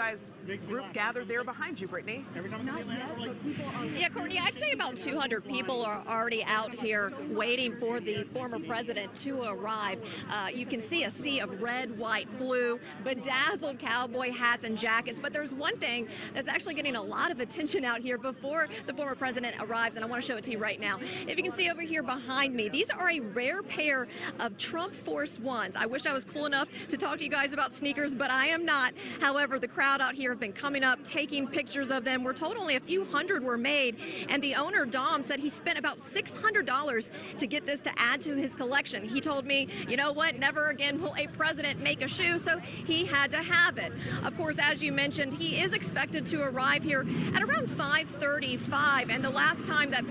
sized group gathered there behind you, Brittany. Yeah, Courtney, I'd say about 200 people are already out here waiting for the former president to arrive. You can see a sea of red, white, blue, bedazzled cowboy hats and jackets. But there's one thing that's actually getting a lot of attention out here before the former president arrives, and I want to show it to you right now. If you can see over here behind me, these are a rare pair of Trump Force Ones. I wish I was cool enough to talk to you guys about sneakers, but I am not. However, the crowd out here have been coming up, taking pictures of them. We're told only a few hundred were made, and the owner, Dom, said he spent about $600 to get this to add to his collection. He told me, you know what, never again will a president make a shoe, so he had to have it. Of course, as you mentioned, he is expected to arrive here at around 5:35, and the last time that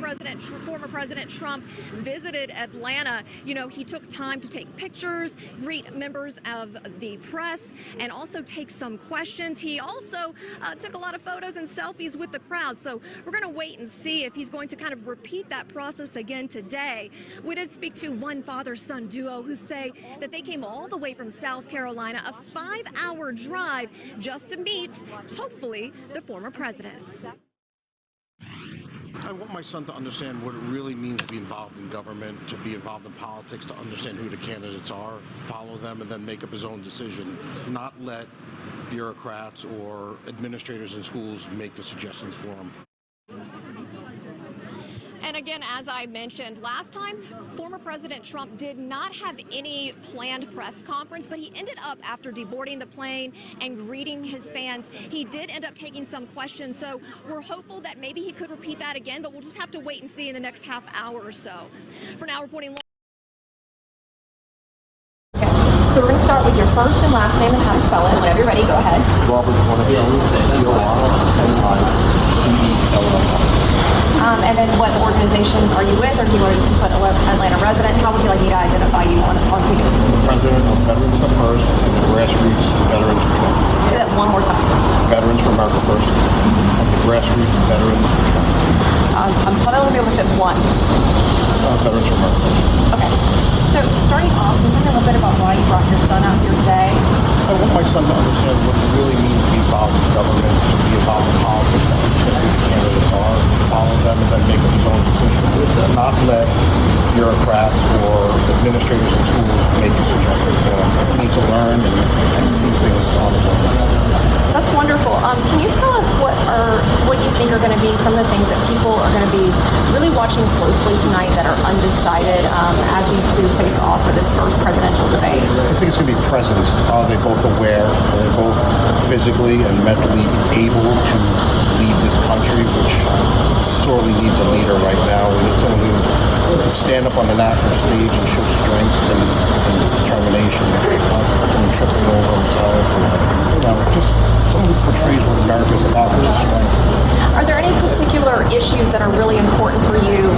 former President Trump visited Atlanta, you know, he took time to take pictures, greet members of the press, and also take some questions. He also took a lot of photos and selfies with the crowd, so we're going to wait and see if he's going to kind of repeat that process again today. We did speak to one father-son duo who say that they came all the way from South Carolina, a 5-hour drive, just to meet, hopefully, the former president. I want my son to understand what it really means to be involved in government, to be involved in politics, to understand who the candidates are, follow them, and then make up his own decision, not let bureaucrats or administrators in schools make the suggestions for him. And again, as I mentioned last time, former President Trump did not have any planned press conference, but he ended up, after deboarding the plane and greeting his fans, he did end up taking some questions. So we're hopeful that maybe he could repeat that again, but we'll just have to wait and see in the next half hour or so. For now, reporting. So we're going to start with your first and last name and how to spell it. Whenever you're ready, go ahead. Robert Cornicelli, C-O-R-N-I-C-E-L-L-I. And then what organization are you with, or do you want to just put Atlanta resident? How would you like me to identify you on TV? President of Veterans for First and the Grassroots Veterans for Trump. Say that one more time. Veterans for America First and the Grassroots Veterans for Trump. I'm probably only able to fit one. Veterans for America. Okay. So starting off, can you tell me a little bit about why you brought your son out here today? I want my son to understand what it really means to be involved in government, to be involved in politics, to understand who the candidates are, follow them, and then make up his own decision. Not let bureaucrats or administrators in schools make the suggestions for him. He needs to learn and see things on his own. That's wonderful. Can you tell us what you think are going to be some of the things that people are going to be really watching closely tonight that are undecided as these two face off for this first presidential debate? I think it's going to be presence. Are they both aware? Are they both physically and mentally able to lead this country, which sorely needs a leader right now? We need someone who can stand up on the national stage and show strength and determination. Not someone tripping over himself. Just someone who portrays what America is about, which is strength. Are there any particular issues that are really important for you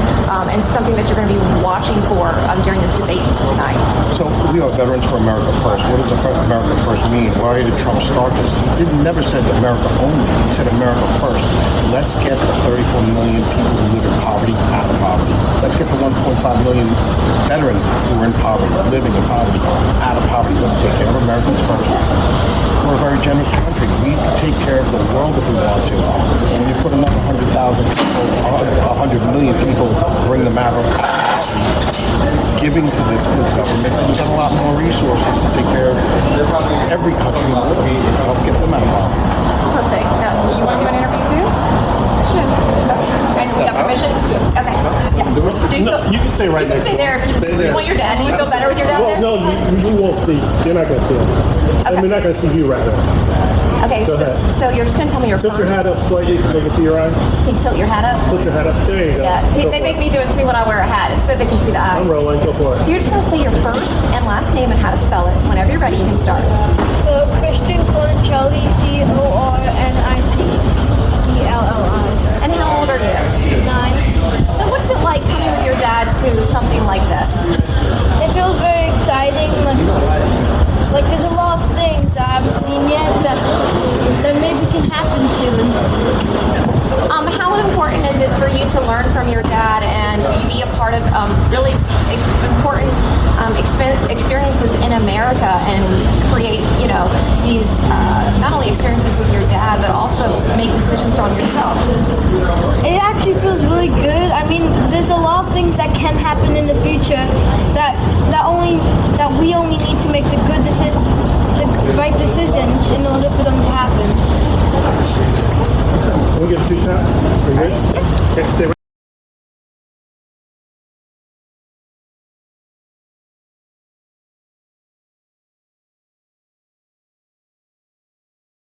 and something that you're going to be watching for during this debate tonight? So, Veterans for America First. What does America First mean? Why did Trump start this? He never said America only. He said America First. Let's get the 34 million people who live in poverty out of poverty. Let's get the 1.5 million veterans who are in poverty, living in poverty, out of poverty. Let's take care of Americans first. We're a very generous country. We take care of the world if we want to. When you put another 100,000 people, 100 million people, bring them out of giving to the government, we've got a lot more resources to take care of every country in the world. Help get them out of poverty. Perfect. Now, do you want to do an interview too? Sure. And we got permission? Okay. Yeah. You can stay right next to him. You can stay there if you want your dad. Do you feel better with your dad there? No, you won't see. You're not going to see him. Okay. They're not going to see you right now. Okay, so you're just going to tell me your Tilt first. your hat up slightly so I can see your eyes. Can you tilt your hat up? Tilt your hat up. There you go. Yeah, they make me do it too when I wear a hat so they can see the eyes. I'm rolling. Go for it. So you're just going to say your first and last name and how to spell it. Whenever you're ready, you can start. So Christian Cornicelli, Cornicelli. And how old are you? 9. So what's it like coming with your dad to something like this? It feels very exciting. Like there's a lot of things that I haven't seen yet that maybe can happen soon. How important is it for you to learn from your dad and be a part of really important experiences in America and create, these not only experiences with your dad, on yourself? It actually feels really good. I mean, there's a lot of things that can happen in the future that we only need to make the right decisions in order for them to happen. Can we get a 2 shot? Are you good? Okay, stay right